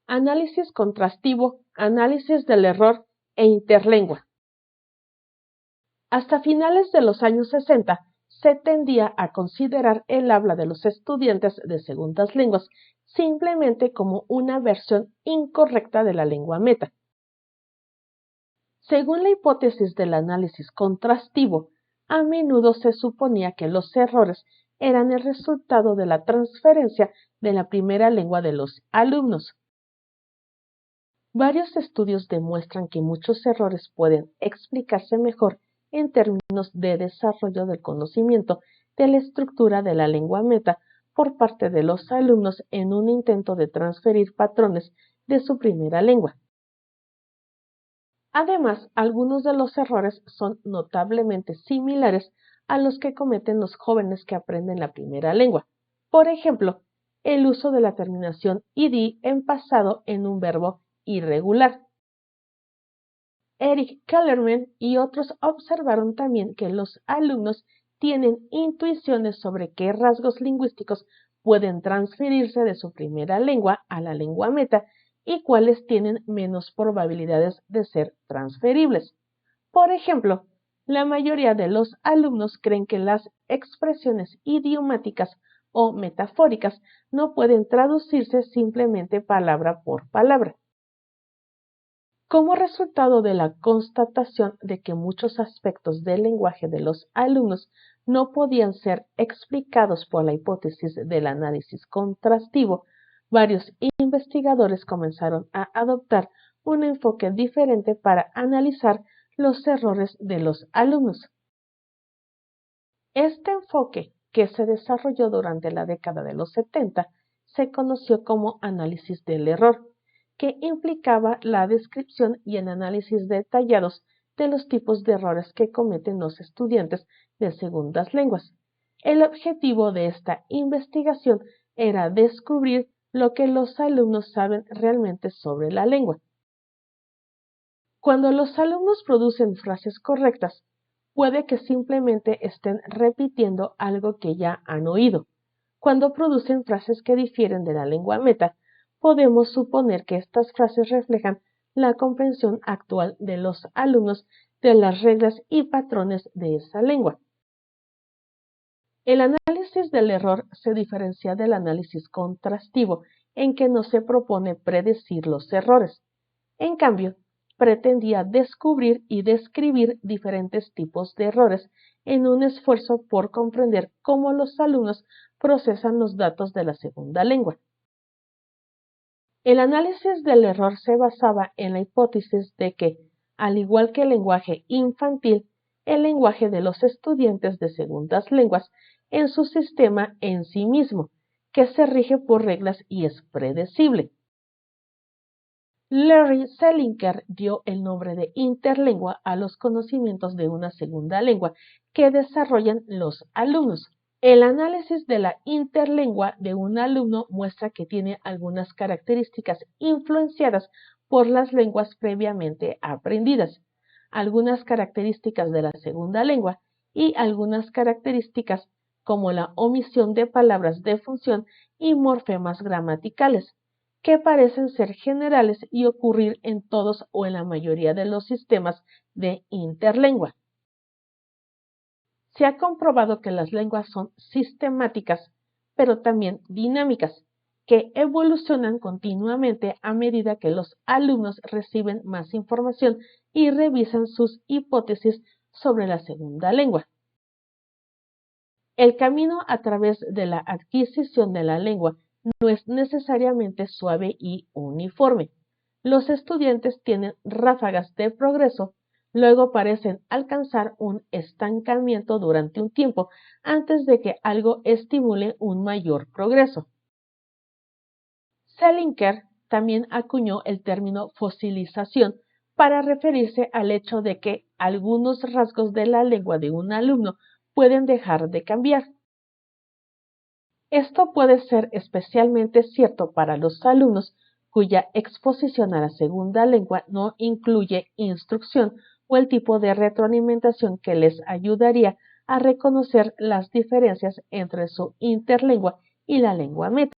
análisis contrastivo, análisis del error e interlengua. Hasta finales de los años 60, se tendía a considerar el habla de los estudiantes de segundas lenguas simplemente como una versión incorrecta de la lengua meta. Según la hipótesis del análisis contrastivo, a menudo se suponía que los errores eran el resultado de la transferencia de la primera lengua de los alumnos. Varios estudios demuestran que muchos errores pueden explicarse mejor en términos de desarrollo del conocimiento de la estructura de la lengua meta por parte de los alumnos en un intento de transferir patrones de su primera lengua. Además, algunos de los errores son notablemente similares a los que cometen los jóvenes que aprenden la primera lengua. Por ejemplo, el uso de la terminación ed en pasado en un verbo irregular. Eric Kellerman y otros observaron también que los alumnos tienen intuiciones sobre qué rasgos lingüísticos pueden transferirse de su primera lengua a la lengua meta y cuáles tienen menos probabilidades de ser transferibles. Por ejemplo, la mayoría de los alumnos creen que las expresiones idiomáticas o metafóricas no pueden traducirse simplemente palabra por palabra. Como resultado de la constatación de que muchos aspectos del lenguaje de los alumnos no podían ser explicados por la hipótesis del análisis contrastivo, varios investigadores comenzaron a adoptar un enfoque diferente para analizar los errores de los alumnos. Este enfoque, que se desarrolló durante la década de los 70, se conoció como análisis del error, que implicaba la descripción y el análisis detallados de los tipos de errores que cometen los estudiantes de segundas lenguas. El objetivo de esta investigación era descubrir lo que los alumnos saben realmente sobre la lengua. Cuando los alumnos producen frases correctas, puede que simplemente estén repitiendo algo que ya han oído. Cuando producen frases que difieren de la lengua meta, podemos suponer que estas frases reflejan la comprensión actual de los alumnos de las reglas y patrones de esa lengua. El análisis del error se diferencia del análisis contrastivo en que no se propone predecir los errores. En cambio, pretendía descubrir y describir diferentes tipos de errores en un esfuerzo por comprender cómo los alumnos procesan los datos de la segunda lengua. El análisis del error se basaba en la hipótesis de que, al igual que el lenguaje infantil, el lenguaje de los estudiantes de segundas lenguas en su sistema en sí mismo, que se rige por reglas y es predecible. Larry Selinker dio el nombre de interlengua a los conocimientos de una segunda lengua que desarrollan los alumnos. El análisis de la interlengua de un alumno muestra que tiene algunas características influenciadas por las lenguas previamente aprendidas, algunas características de la segunda lengua y algunas características como la omisión de palabras de función y morfemas gramaticales, que parecen ser generales y ocurrir en todos o en la mayoría de los sistemas de interlengua. Se ha comprobado que las lenguas son sistemáticas, pero también dinámicas, que evolucionan continuamente a medida que los alumnos reciben más información y revisan sus hipótesis sobre la segunda lengua. El camino a través de la adquisición de la lengua no es necesariamente suave y uniforme. Los estudiantes tienen ráfagas de progreso, luego parecen alcanzar un estancamiento durante un tiempo antes de que algo estimule un mayor progreso. Selinker también acuñó el término fosilización para referirse al hecho de que algunos rasgos de la lengua de un alumno pueden dejar de cambiar. Esto puede ser especialmente cierto para los alumnos cuya exposición a la segunda lengua no incluye instrucción o el tipo de retroalimentación que les ayudaría a reconocer las diferencias entre su interlengua y la lengua meta.